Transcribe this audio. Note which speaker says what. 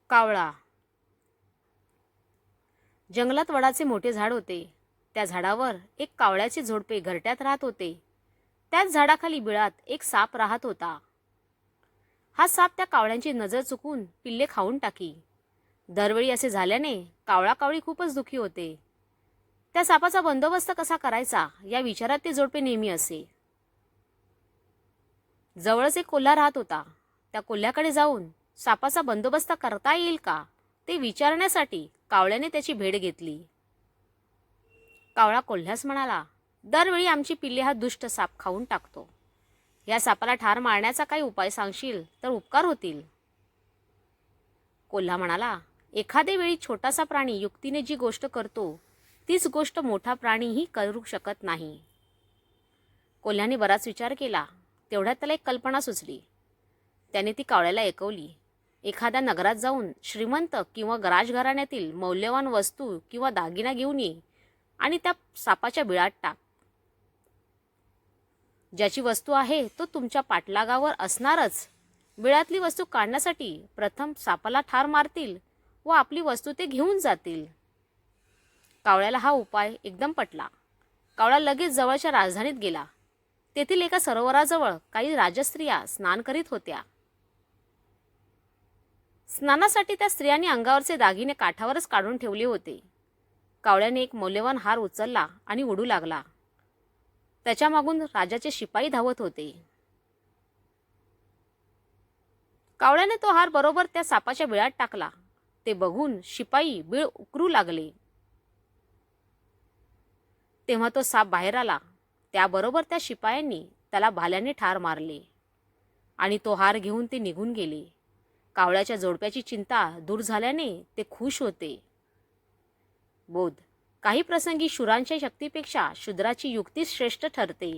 Speaker 1: कावळा. जंगलात वडाचे मोठे झाड होते. त्या झाडावर एक कावळ्याचे जोडपे घरट्यात राहत होते. त्याच झाडाखाली बिळात एक साप राहत होता. हा साप त्या कावळ्यांची नजर चुकून पिल्ले खाऊन टाकी. दरवेळी असे झाल्याने कावळा कावळी खूपच दुःखी होते. त्या सापाचा बंदोबस्त कसा करायचा या विचारात ते जोडपे नेहमी असे. जवळच एक कोल्हा राहत होता. त्या कोल्ह्याकडे जाऊन सापाचा बंदोबस्त करता येईल का ते विचारण्यासाठी कावळ्याने त्याची भेट घेतली. कावळा कोल्ह्यास म्हणाला, दरवेळी आमची पिल्ले हा दुष्ट साप खाऊन टाकतो. या सापाला ठार मारण्याचा काही उपाय सांगशील तर उपकार होतील. कोल्हा म्हणाला, एखाद्या वेळी छोटासा प्राणी युक्तीने जी गोष्ट करतो तीच गोष्ट मोठा प्राणीही करू शकत नाही. कोल्ह्याने बराच विचार केला. तेवढ्यात त्याला एक कल्पना सुचली. त्याने ती कावळ्याला ऐकवली. एखाद्या नगरात जाऊन श्रीमंत किंवा राजघराण्यातील मौल्यवान वस्तू किंवा दागिना घेऊन ये आणि त्या सापाच्या बिळात टाक. ज्याची वस्तू आहे तो तुमच्या पाठलागावर असणारच. बिळातली वस्तू काढण्यासाठी प्रथम सापाला ठार मारतील व आपली वस्तू ते घेऊन जातील. कावळ्याला हा उपाय एकदम पटला. कावळा लगेच जवळच्या राजधानीत गेला. तेथील एका सरोवराजवळ काही राजस्त्रिया स्नान करीत होत्या. स्नानासाठी त्या स्त्रियांनी अंगावरचे दागिने काठावरच काढून ठेवले होते. कावळ्याने एक मौल्यवान हार उचलला आणि उडू लागला. त्याच्या मागून राजाचे शिपाई धावत होते. कावळ्याने तो हार बरोबर त्या सापाच्या बिळात टाकला. ते बघून शिपाई बिळ उकरू लागले. तेव्हा तो साप बाहेर आला. त्याबरोबर त्या शिपायांनी त्याला भाल्याने ठार मारले आणि तो हार घेऊन ते निघून गेले. कावळ्याच्या जोडप्याची चिंता दूर झाल्याने ते खुश होते. बोध: काही प्रसंगी शूरांच्या शक्तीपेक्षा शूद्राची युक्तीच श्रेष्ठ ठरते.